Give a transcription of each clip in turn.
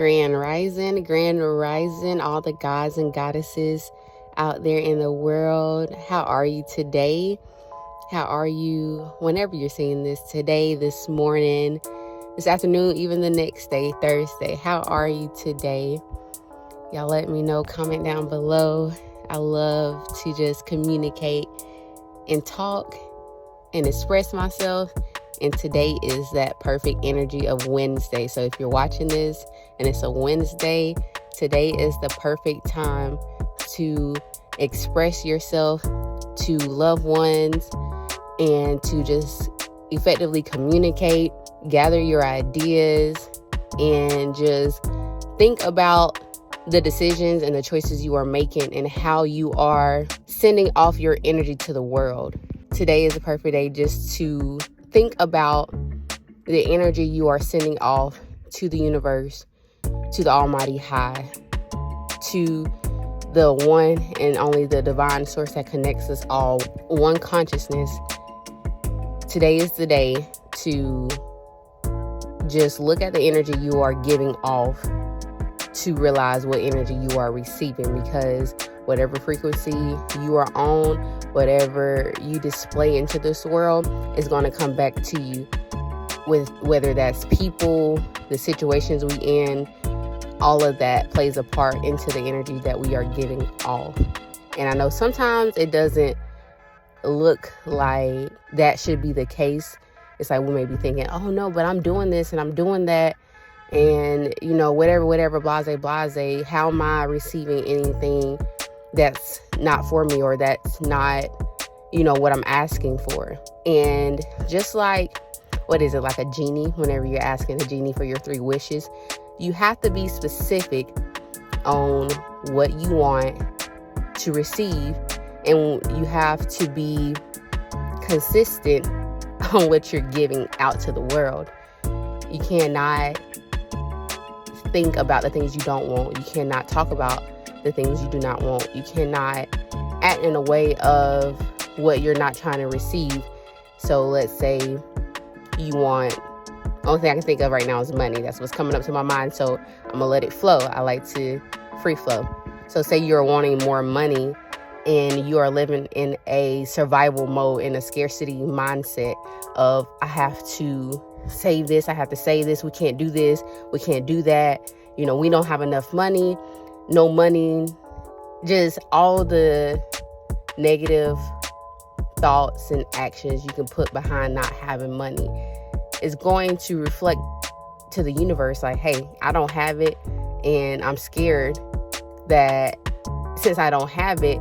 Grand rising, all the gods and goddesses out there in the world. How are you today? How are you whenever you're seeing this today, this morning, this afternoon, even the next day, Thursday? How are you today? Y'all let me know, comment down below. I love to just communicate and talk and express myself. And today is that perfect energy of Wednesday. So if you're watching this and it's a Wednesday, today is the perfect time to express yourself to loved ones and to just effectively communicate, gather your ideas, and just think about the decisions and the choices you are making and how you are sending off your energy to the world. Today is a perfect day just to think about the energy you are sending off to the universe, to the Almighty High, to the one and only the divine source that connects us all, one consciousness. Today is the day to just look at the energy you are giving off to realize what energy you are receiving, because whatever frequency you are on, whatever you display into this world is going to come back to you, with whether that's people, the situations we in, all of that plays a part into the energy that we are giving off. And I know sometimes it doesn't look like that should be the case. It's like we may be thinking, oh no, but I'm doing this and I'm doing that, and you know, whatever, blase, how am I receiving anything that's not for me, or that's not, you know, what I'm asking for? And just like, what is it, like a genie, whenever you're asking a genie for your 3 wishes, you have to be specific on what you want to receive, and you have to be consistent on what you're giving out to the world. You cannot think about the things you don't want. You cannot talk about the things you do not want. You cannot act in a way of what you're not trying to receive. So let's say you want, only thing I can think of right now is money. That's what's coming up to my mind. So I'm gonna let it flow. I like to free flow. So say you're wanting more money and you are living in a survival mode, in a scarcity mindset of, I have to save this, I have to save this, we can't do this, we can't do that, you know, we don't have enough money, no money, just all the negative thoughts and actions you can put behind not having money is going to reflect to the universe like, hey, I don't have it, and I'm scared that since I don't have it,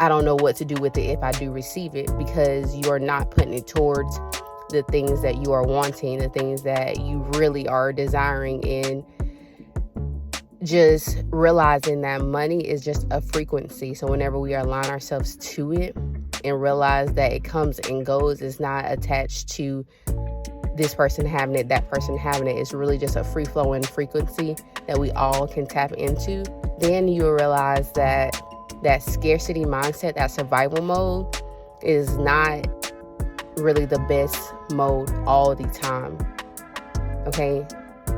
I don't know what to do with it if I do receive it, because you are not putting it towards the things that you are wanting, the things that you really are desiring, and just realizing that money is just a frequency. So whenever we align ourselves to it and realize that it comes and goes, it's not attached to this person having it, that person having it, it's really just a free flowing frequency that we all can tap into, then you will realize that that scarcity mindset, that survival mode, is not really the best mode all the time. Okay?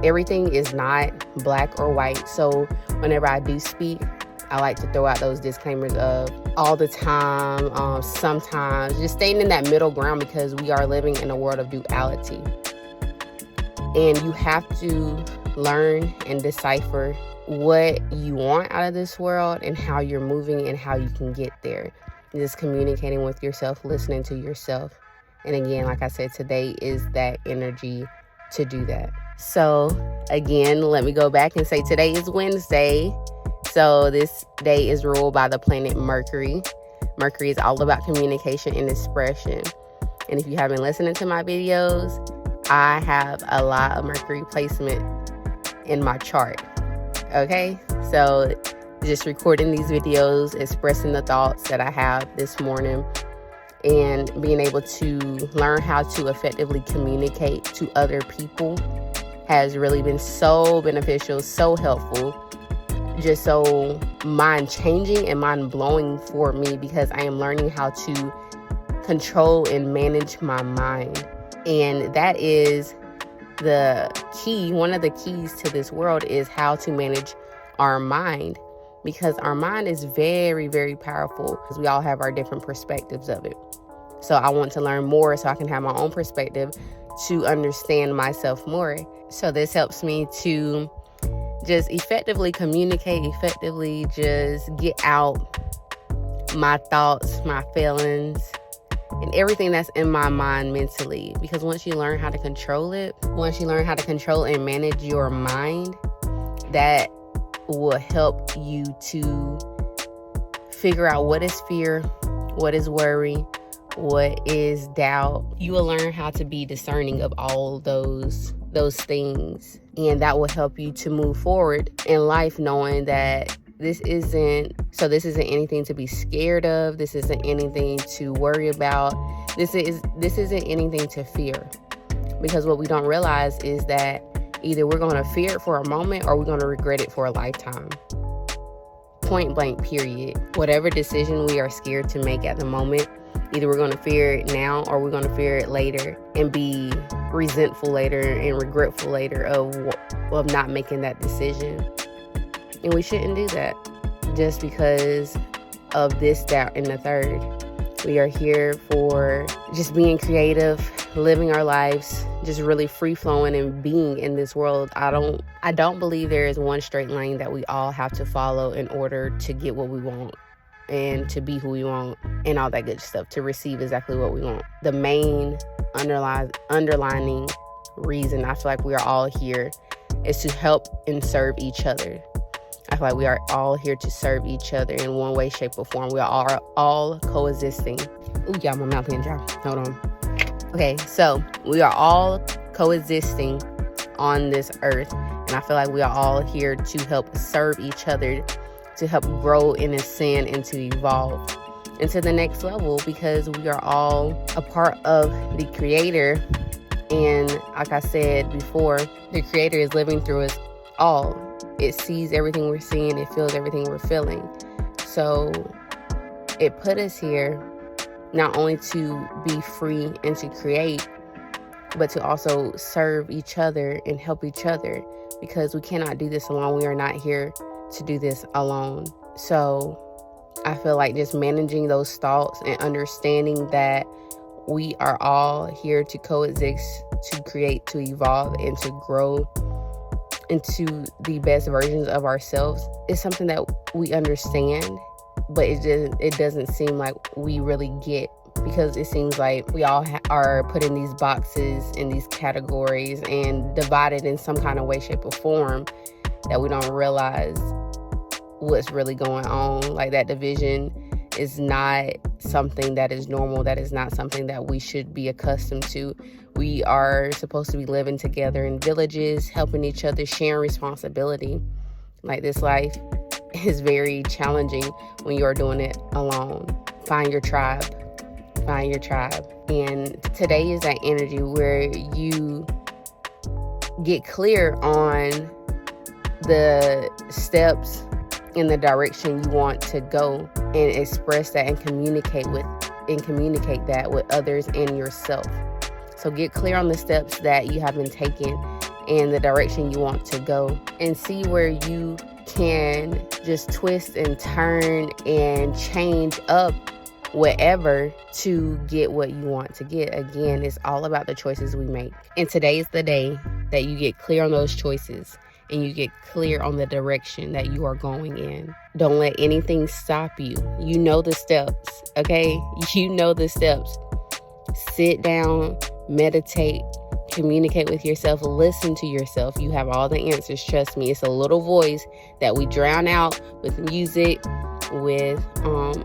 Everything is not black or white. So whenever I do speak, I like to throw out those disclaimers of all the time, sometimes, just staying in that middle ground, because we are living in a world of duality. And you have to learn and decipher what you want out of this world and how you're moving and how you can get there. Just communicating with yourself, listening to yourself. And again, like I said, today is that energy to do that. So again, let me go back and say today is Wednesday. So this day is ruled by the planet Mercury. Mercury is all about communication and expression. And if you haven't listened to my videos, I have a lot of Mercury placement in my chart. Okay, so just recording these videos, expressing the thoughts that I have this morning, and being able to learn how to effectively communicate to other people has really been so beneficial, so helpful, just so mind-changing and mind-blowing for me, because I am learning how to control and manage my mind. And that is one of the keys to this world is how to manage our mind, because our mind is very, very powerful, because we all have our different perspectives of it. So I want to learn more so I can have my own perspective to understand myself more. So this helps me to just effectively communicate, effectively just get out my thoughts, my feelings, and everything that's in my mind mentally. Because once you learn how to control it, once you learn how to control and manage your mind, that will help you to figure out what is fear, what is worry, what is doubt. You will learn how to be discerning of all those things, and that will help you to move forward in life, knowing that this isn't anything to be scared of. This isn't anything to worry about. This isn't anything to fear, because what we don't realize is that either we're going to fear it for a moment or we're going to regret it for a lifetime. Point blank, period. Whatever decision we are scared to make at the moment, either we're going to fear it now or we're going to fear it later and be resentful later and regretful later of not making that decision. And we shouldn't do that just because of this, that, and the third. We are here for just being creative, living our lives, just really free-flowing and being in this world. I don't believe there is one straight lane that we all have to follow in order to get what we want and to be who we want and all that good stuff, to receive exactly what we want. The main underlining reason I feel like we are all here is to help and serve each other. I feel like we are all here to serve each other in one way, shape, or form. We are all coexisting. Ooh, y'all, my mouth ain't dry. Hold on. Okay, so we are all coexisting on this earth, and I feel like we are all here to help serve each other, to help grow and ascend and to evolve into the next level, because we are all a part of the Creator. And like I said before, the Creator is living through us all. It sees everything we're seeing. It feels everything we're feeling. So it put us here not only to be free and to create, but to also serve each other and help each other, because we cannot do this alone. We are not here to do this alone. So I feel like just managing those thoughts and understanding that we are all here to coexist, to create, to evolve, and to grow into the best versions of ourselves is something that we understand, but it doesn't seem like we really get, because it seems like we all are put in these boxes, in these categories, and divided in some kind of way, shape, or form, that we don't realize what's really going on. Like, that division is not something that is normal. That is not something that we should be accustomed to. We are supposed to be living together in villages, helping each other, sharing responsibility. Like, this life is very challenging when you're doing it alone. Find your tribe. Find your tribe. And today is that energy where you get clear on the steps in the direction you want to go, and express that and communicate that with others and yourself. So get clear on the steps that you have been taking and the direction you want to go, and see where you can just twist and turn and change up whatever to get what you want to get. Again, it's all about the choices we make. And today is the day that you get clear on those choices and you get clear on the direction that you are going in. Don't let anything stop you. You know the steps, okay? You know the steps. Sit down, meditate, communicate with yourself, listen to yourself. You have all the answers, trust me. It's a little voice that we drown out with music, with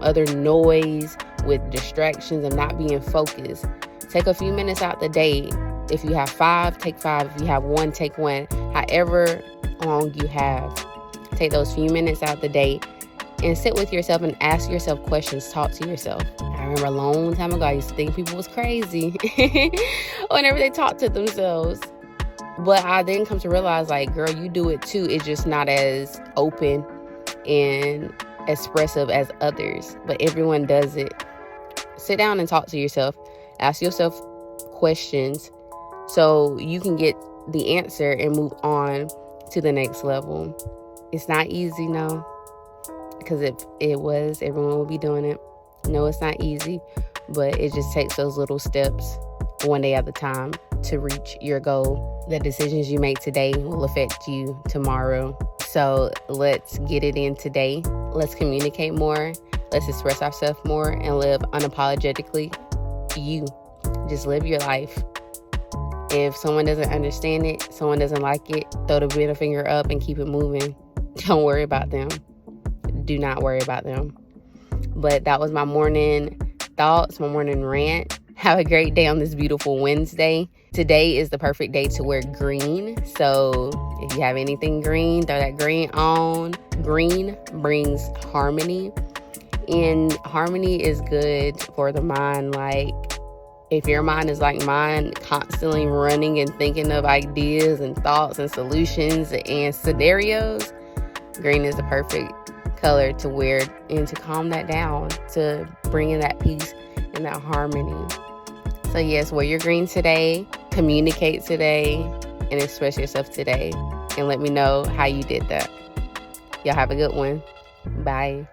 other noise, with distractions, and not being focused. Take a few minutes out the day. If you have 5, take 5. If you have 1, take 1. However long you have, take those few minutes out the day and sit with yourself and ask yourself questions. Talk to yourself. I remember a long time ago, I used to think people was crazy whenever they talk to themselves. But I then come to realize, like, girl, you do it too. It's just not as open and expressive as others, but everyone does it. Sit down and talk to yourself. Ask yourself questions so you can get the answer and move on to the next level. It's not easy, no, because if it was, everyone would be doing it. No, it's not easy, but it just takes those little steps one day at a time to reach your goal. The decisions you make today will affect you tomorrow. So let's get it in today. Let's communicate more. Let's express ourselves more and live unapologetically. You just live your life. If someone doesn't understand it, someone doesn't like it, throw the middle finger up and keep it moving. Don't worry about them. Do not worry about them. But that was my morning thoughts, my morning rant. Have a great day on this beautiful Wednesday. Today is the perfect day to wear green. So if you have anything green, throw that green on. Green brings harmony. And harmony is good for the mind. Like, if your mind is like mine, constantly running and thinking of ideas and thoughts and solutions and scenarios, green is the perfect color to wear and to calm that down, to bring in that peace and that harmony. So yes, wear your green today, communicate today, and express yourself today. And let me know how you did that. Y'all have a good one. Bye.